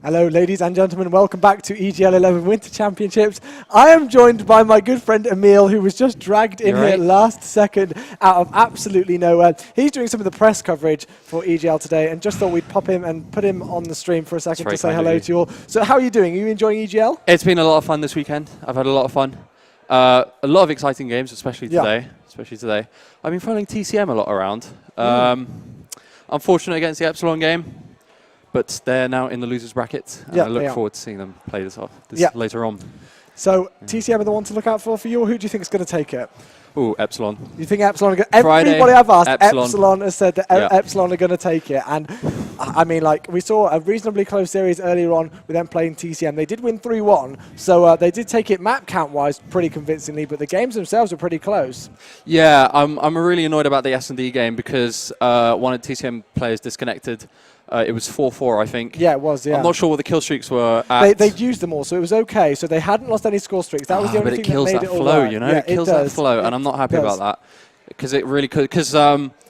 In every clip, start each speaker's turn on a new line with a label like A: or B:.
A: Hello, ladies and gentlemen. Welcome back to EGL11 Winter Championships. I am joined by my good friend Emil, who was just dragged in here last second out of absolutely nowhere. He's doing some of the press coverage for EGL today, and just thought we'd pop him and put him on the stream for a second to say hello to you all. So how are you doing? Are you enjoying EGL?
B: It's been a lot of fun this weekend. I've had a lot of fun. A lot of exciting games, especially today. I've been following TCM a lot around. Unfortunate against the Epsilon game, but they're now in the losers bracket, and I look forward to seeing them play this off later on.
A: So TCM are the one to look out for you, or who do you think is going to take it?
B: Ooh, Epsilon.
A: You think Epsilon? Everybody I've asked, Epsilon has said that Epsilon are going to take it. And I mean, like, we saw a reasonably close series earlier on with them playing TCM. They did win 3-1, so they did take it map count-wise pretty convincingly, but the games themselves were pretty close. Yeah,
B: I'm really annoyed about the S&D game because one of the TCM players disconnected. It was 4-4, I think.
A: Yeah, it was,
B: I'm not sure what the kill streaks were at.
A: They'd used them all, so it was okay. So they hadn't lost any score streaks. That was the only thing that made it all right.
B: You know, it kills that flow, and I'm not happy about that. Because it really could. Because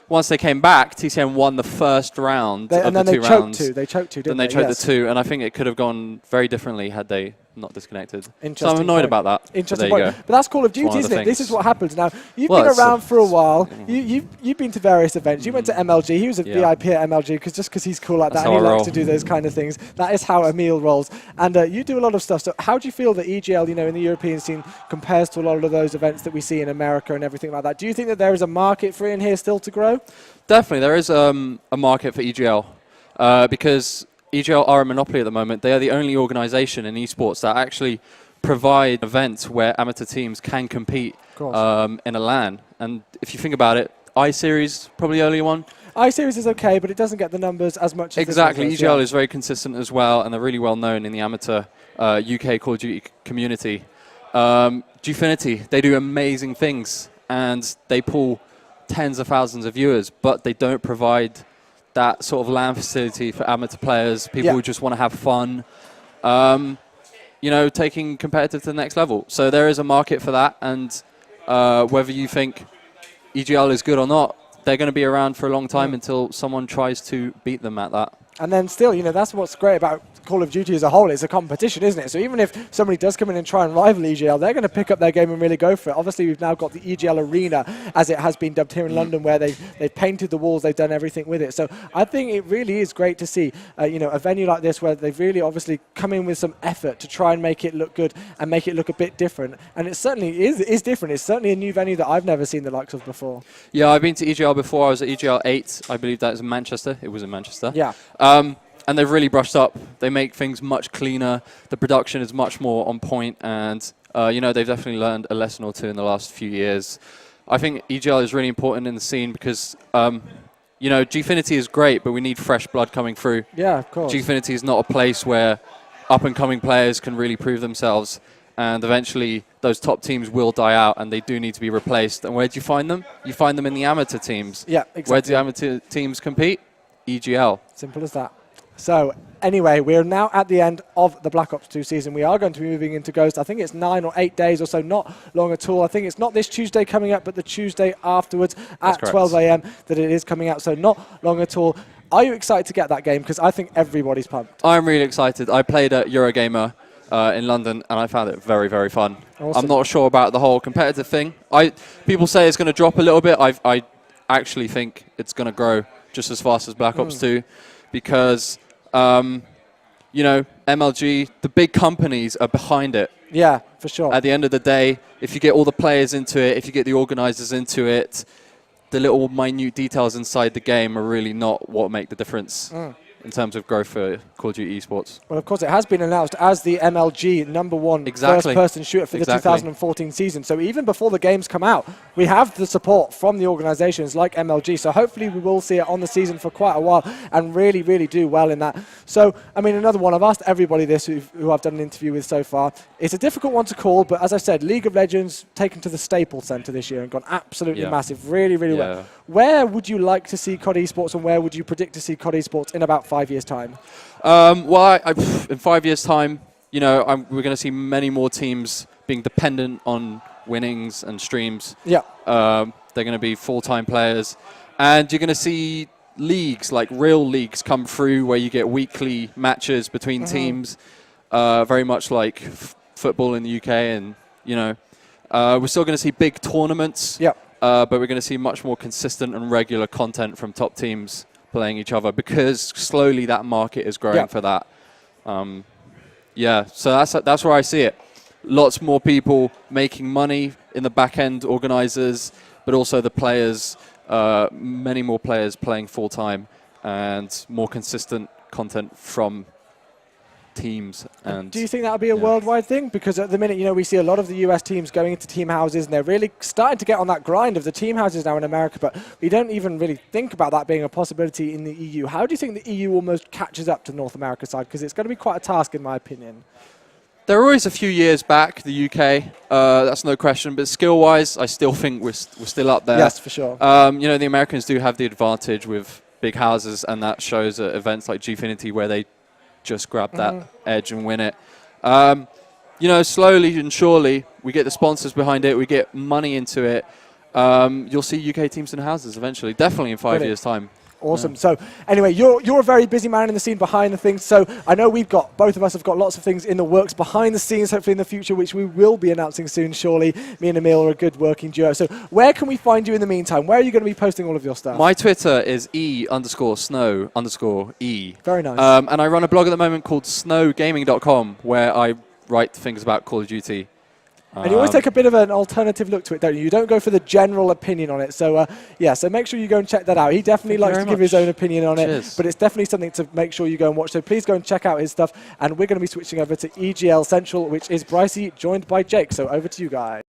B: once they came back, TCM won the first round of the 2 rounds.
A: They choked two, didn't
B: they? Then they choked the 2, and I think it could have gone very differently had they not disconnected.
A: So
B: I'm annoyed about that.
A: Interesting point. But that's Call of Duty, isn't it? This is what happens. Now, you've been around for a while. You've been to various events. You went to MLG. He was a VIP at MLG just because he's cool like that and he likes to do those kind of things. That is how Emil rolls. And you do a lot of stuff. So how do you feel that EGL, you know, in the European scene compares to a lot of those events that we see in America and everything like that? Do you think that there is a market for it in here still to grow?
B: Definitely. There is a market for EGL because EGL are a monopoly at the moment. They are the only organisation in esports that actually provide events where amateur teams can compete in a LAN. And if you think about it, I-Series probably the only one.
A: I-Series is okay, but it doesn't get the numbers as much as
B: exactly. EGL is very consistent as well, and they're really well known in the amateur UK Call of Duty community. Gfinity, they do amazing things, and they pull tens of thousands of viewers, but they don't provide that sort of LAN facility for amateur players, people who just want to have fun, you know, taking competitive to the next level. So there is a market for that, and whether you think EGL is good or not, they're going to be around for a long time until someone tries to beat them at that.
A: And then still, you know, that's what's great about Call of Duty as a whole. It's a competition, isn't it? So even if somebody does come in and try and rival EGL, they're going to pick up their game and really go for it. Obviously, we've now got the EGL Arena, as it has been dubbed here in London, where they've painted the walls, they've done everything with it. So I think it really is great to see, you know, a venue like this where they've really obviously come in with some effort to try and make it look good and make it look a bit different. And it certainly is different. It's certainly a new venue that I've never seen the likes of before.
B: Yeah, I've been to EGL before. I was at EGL 8. I believe that was in Manchester. It was in Manchester.
A: Yeah.
B: And they've really brushed up. They make things much cleaner. The production is much more on point, and you know, they've definitely learned a lesson or two in the last few years. I think EGL is really important in the scene because you know, Gfinity is great, but we need fresh blood coming through.
A: Yeah, of course.
B: Gfinity is not a place where up-and-coming players can really prove themselves, and eventually those top teams will die out, and they do need to be replaced. And where do you find them? You find them in the amateur teams.
A: Yeah, exactly.
B: Where do the amateur teams compete? EGL.
A: Simple as that. So anyway, we're now at the end of the Black Ops 2 season. We are going to be moving into Ghost. I think it's 9 or 8 days or so, not long at all. I think it's not this Tuesday coming up, but the Tuesday afterwards at 12 AM that it is coming out, so not long at all. Are you excited to get that game? Because I think everybody's pumped.
B: I'm really excited. I played at Eurogamer in London, and I found it very, very fun. Awesome. I'm not sure about the whole competitive thing. People say it's going to drop a little bit. I actually think it's going to grow just as fast as Black Ops 2 because you know, MLG, the big companies are behind it.
A: Yeah, for sure.
B: At the end of the day, if you get all the players into it, if you get the organizers into it, the little minute details inside the game are really not what make the difference in terms of growth for Call of Duty esports.
A: Well, of course, it has been announced as the MLG #1 first-person shooter for the 2014 season. So even before the games come out, we have the support from the organizations like MLG. So hopefully we will see it on the season for quite a while and really, really do well in that. So, I mean, another one, I've asked everybody this who I've done an interview with so far. It's a difficult one to call, but as I said, League of Legends taken to the Staples Center this year and gone absolutely massive, really, really well. Where would you like to see COD Esports, and where would you predict to see COD Esports in about 5 years' time?
B: Well, in 5 years' time, you know, we're going to see many more teams being dependent on winnings and streams.
A: Yeah.
B: They're going to be full-time players. And you're going to see leagues, like real leagues, come through where you get weekly matches between teams, very much like football in the UK. And, you know, we're still going to see big tournaments, but we're going to see much more consistent and regular content from top teams playing each other, because slowly that market is growing for that. So that's where I see it. Lots more people making money in the back-end organizers, but also the players, many more players playing full-time, and more consistent content from teams. And
A: do you think that'll be a worldwide thing? Because at the minute, you know, we see a lot of the US teams going into team houses, and they're really starting to get on that grind of the team houses now in America, but we don't even really think about that being a possibility in the EU. How do you think the EU almost catches up to North America side? Because it's going to be quite a task, in my opinion.
B: They're always a few years back, the UK. That's no question. But skill-wise, I still think we're still up there.
A: Yes, for sure.
B: You know, the Americans do have the advantage with big houses, and that shows at events like Gfinity where they just grab that edge and win it. You know, slowly and surely, we get the sponsors behind it. We get money into it. You'll see UK teams in houses eventually, definitely in 5 years' time.
A: Awesome. So anyway, you're a very busy man in the scene behind the things. So I know both of us have got lots of things in the works behind the scenes, hopefully in the future, which we will be announcing soon, surely. Me and Emil are a good working duo. So where can we find you in the meantime? Where are you going to be posting all of your stuff?
B: My Twitter is E_snow_E.
A: Very nice.
B: And I run a blog at the moment called snowgaming.com, where I write things about Call of Duty.
A: And you always take a bit of an alternative look to it, don't you? You don't go for the general opinion on it. So, so make sure you go and check that out. He definitely likes to give his own opinion on it, but it's definitely something to make sure you go and watch. So please go and check out his stuff. And we're going to be switching over to EGL Central, which is Brycey, joined by Jake. So over to you guys.